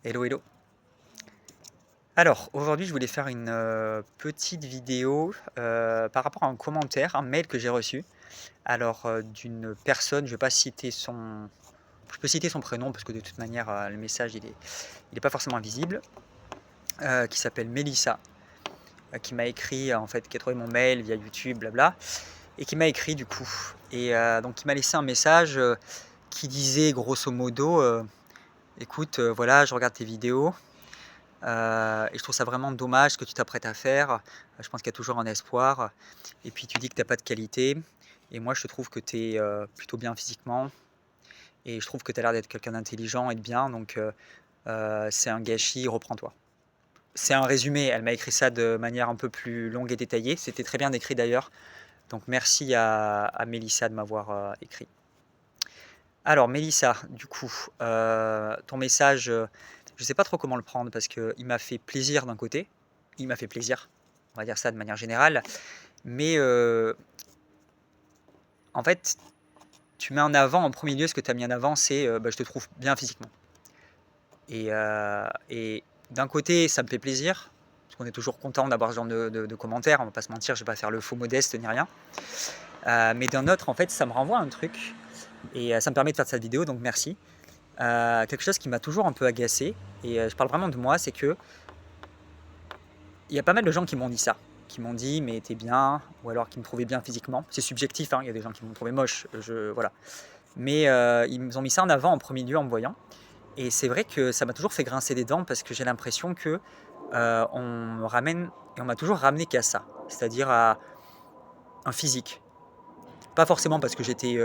Hello, hello. Alors, aujourd'hui, je voulais faire une petite vidéo par rapport à un commentaire, un mail que j'ai reçu. Alors, d'une personne, je vais pas citer son. Je peux citer son prénom parce que de toute manière, le message, il est pas forcément visible. Qui s'appelle Mélissa, qui m'a écrit, en fait, qui a trouvé mon mail via YouTube, blabla, et qui m'a écrit du coup. Et donc, qui m'a laissé un message qui disait grosso modo écoute, voilà, je regarde tes vidéos. Et je trouve ça vraiment dommage ce que tu t'apprêtes à faire. Je pense qu'il y a toujours un espoir. Et puis tu dis que tu as pas de qualité. Et moi, je trouve que tu es plutôt bien physiquement. Et je trouve que tu as l'air d'être quelqu'un d'intelligent et de bien. Donc, c'est un gâchis, reprends-toi. C'est un résumé. Elle m'a écrit ça de manière un peu plus longue et détaillée. C'était très bien écrit d'ailleurs. Donc, merci à Mélissa de m'avoir écrit. Alors, Mélissa, du coup, ton message, je ne sais pas trop comment le prendre parce qu'il m'a fait plaisir d'un côté. Il m'a fait plaisir, on va dire ça de manière générale. Mais en fait, tu mets en avant, en premier lieu, ce que tu as mis en avant, c'est bah, je te trouve bien physiquement. Et d'un côté, ça me fait plaisir, parce qu'on est toujours content d'avoir ce genre de commentaires. On va pas se mentir, je vais pas faire le faux modeste ni rien. Mais d'un autre, en fait, ça me renvoie à un truc. Et ça me permet de faire cette vidéo, donc merci. Quelque chose qui m'a toujours un peu agacé, et je parle vraiment de moi, c'est que il y a pas mal de gens qui m'ont dit ça, qui m'ont dit mais t'es bien, ou alors qui me trouvaient bien physiquement. C'est subjectif, hein, il y a des gens qui m'ont trouvé moche, voilà. Mais ils ont mis ça en avant en premier lieu en me voyant. Et c'est vrai que ça m'a toujours fait grincer des dents parce que j'ai l'impression que on me ramène, et on m'a toujours ramené qu'à ça, c'est-à-dire à un physique. Pas forcément parce que j'étais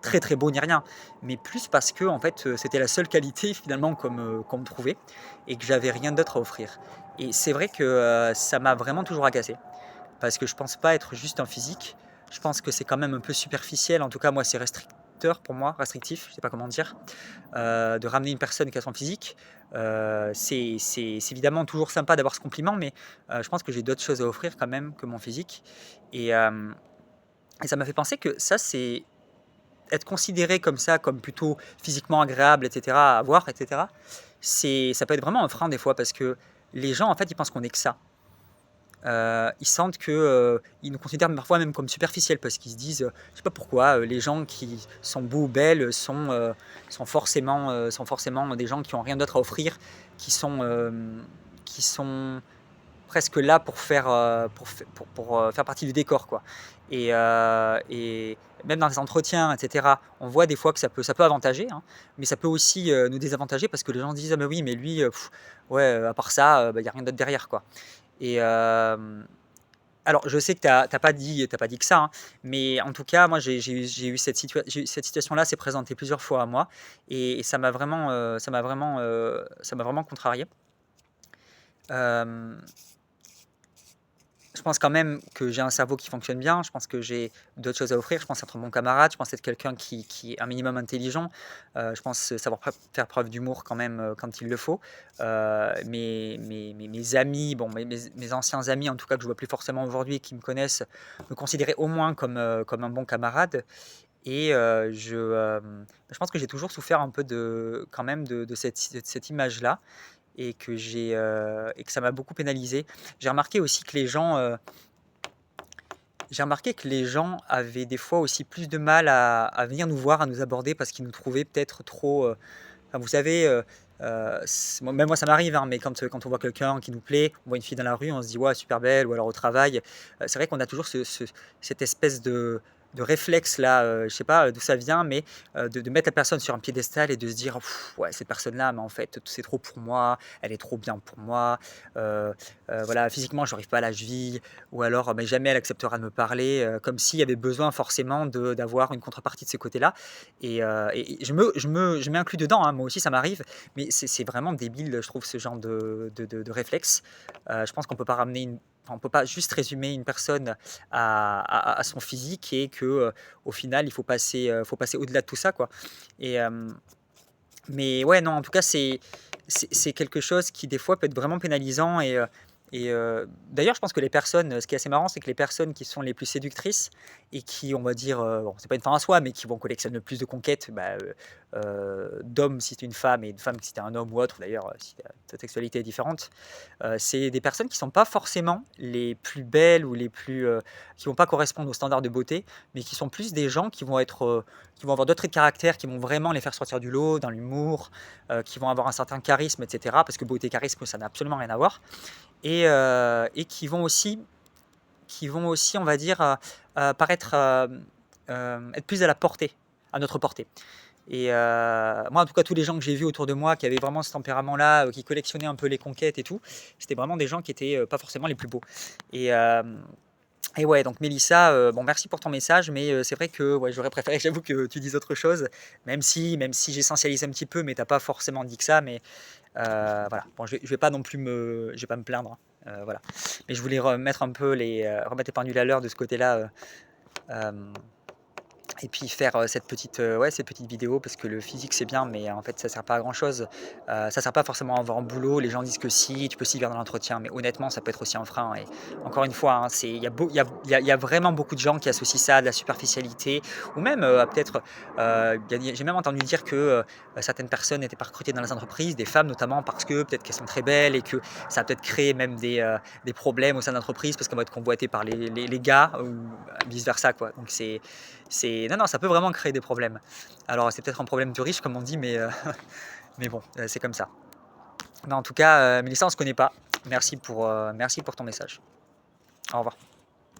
très très beau ni rien, mais plus parce que en fait, c'était la seule qualité finalement qu'on me trouvait et que j'avais rien d'autre à offrir. Et c'est vrai que ça m'a vraiment toujours agacé parce que je pense pas être juste un physique. Je pense que c'est quand même un peu superficiel. En tout cas, moi, c'est restricteur pour moi, restrictif, je sais pas comment dire, de ramener une personne qui a son physique. C'est évidemment toujours sympa d'avoir ce compliment, mais je pense que j'ai d'autres choses à offrir quand même que mon physique. Et, euh, et ça m'a fait penser que ça, c'est être considéré comme ça, comme plutôt physiquement agréable, etc., à voir, etc., ça peut être vraiment un frein des fois parce que les gens, en fait, ils pensent qu'on est que ça. Ils sentent que ils nous considèrent parfois même comme superficiels parce qu'ils se disent, je sais pas pourquoi, les gens qui sont beaux ou belles sont forcément des gens qui ont rien d'autre à offrir, qui sont, qui sont presque là pour faire, faire partie du décor, quoi. Et même dans les entretiens, etc., on voit des fois que ça peut avantager, hein, mais ça peut aussi nous désavantager parce que les gens se disent ah mais oui, mais lui, ouais, à part ça, il n'y a rien d'autre derrière, quoi. Et alors, je sais que t'as pas dit que ça, hein, mais en tout cas, moi, j'ai eu cette situation-là s'est présentée plusieurs fois à moi, et ça m'a vraiment contrarié. Euh, je pense quand même que j'ai un cerveau qui fonctionne bien. Je pense que j'ai d'autres choses à offrir. Je pense être un bon camarade. Je pense être quelqu'un qui est un minimum intelligent. Je pense savoir faire preuve d'humour quand même quand il le faut. Mes amis, bon, mes anciens amis, en tout cas que je vois plus forcément aujourd'hui, qui me connaissent, me considéraient au moins comme un bon camarade. Et je pense que j'ai toujours souffert un peu quand même de cette image-là, et que ça m'a beaucoup pénalisé. J'ai remarqué aussi que j'ai remarqué que les gens avaient des fois aussi plus de mal à venir nous voir, à nous aborder parce qu'ils nous trouvaient peut-être trop. Enfin, vous savez, même moi ça m'arrive, hein, mais quand on voit quelqu'un qui nous plaît, on voit une fille dans la rue, on se dit ouais, super belle, ou alors au travail. C'est vrai qu'on a toujours cette espèce de réflexe là, je sais pas d'où ça vient, mais de mettre la personne sur un piédestal et de se dire ouais, cette personne-là, mais en fait, c'est trop pour moi, elle est trop bien pour moi. euh, voilà, physiquement, j'arrive pas à la cheville, ou alors mais jamais elle acceptera de me parler, comme s'il y avait besoin forcément d'avoir une contrepartie de ce côté-là. Et je m'inclus dedans, hein, moi aussi ça m'arrive, mais c'est vraiment débile, je trouve, ce genre de réflexe. Je pense qu'on peut pas enfin, on peut pas juste résumer une personne à son physique, et que au final, il faut passer au-delà de tout ça, quoi. Et, mais ouais, non, en tout cas, c'est quelque chose qui des fois peut être vraiment pénalisant, Et d'ailleurs, je pense que les personnes, ce qui est assez marrant, c'est que les personnes qui sont les plus séductrices et qui, on va dire, bon, c'est pas une fin en soi, mais qui vont collectionner le plus de conquêtes, d'hommes si c'est une femme et de femmes si c'est un homme ou autre, d'ailleurs, si ta sexualité est différente, c'est des personnes qui sont pas forcément les plus belles ou les plus, qui vont pas correspondre aux standards de beauté, mais qui sont plus des gens qui vont être, qui vont avoir d'autres traits de caractère, qui vont vraiment les faire sortir du lot, dans l'humour, qui vont avoir un certain charisme, et cetera. Parce que beauté, charisme, ça n'a absolument rien à voir. Et qui vont aussi, on va dire, paraître, être plus à la portée, à notre portée. Et moi, en tout cas, tous les gens que j'ai vus autour de moi qui avaient vraiment ce tempérament-là, qui collectionnaient un peu les conquêtes et tout, c'était vraiment des gens qui étaient pas forcément les plus beaux. Et, et ouais, donc Mélissa, bon, merci pour ton message, mais c'est vrai que ouais, j'aurais préféré, j'avoue, que tu dises autre chose, même si j'essentialise un petit peu, mais t'as pas forcément dit que ça, mais voilà. Bon, je vais pas non plus je vais pas me plaindre, hein, voilà. Mais je voulais remettre un peu remettre les pendules à l'heure de ce côté-là, euh, et puis faire cette petite vidéo parce que le physique c'est bien, mais en fait ça sert pas à grand chose. Ça sert pas forcément à avoir un boulot. Les gens disent que si, tu peux s'y faire dans l'entretien, mais honnêtement ça peut être aussi un frein. Et encore une fois, hein, il y a vraiment beaucoup de gens qui associent ça à de la superficialité, ou même peut-être, j'ai même entendu dire que certaines personnes n'étaient pas recrutées dans les entreprises, des femmes notamment, parce que peut-être qu'elles sont très belles et que ça a peut-être créé même des problèmes au sein de l'entreprise parce qu'elles vont être convoitées par les gars ou vice versa, quoi. Donc non, non, ça peut vraiment créer des problèmes. Alors, c'est peut-être un problème de riche, comme on dit, mais, mais bon, c'est comme ça. Mais en tout cas, Mélissa, on se connaît pas. Merci pour ton message. Au revoir.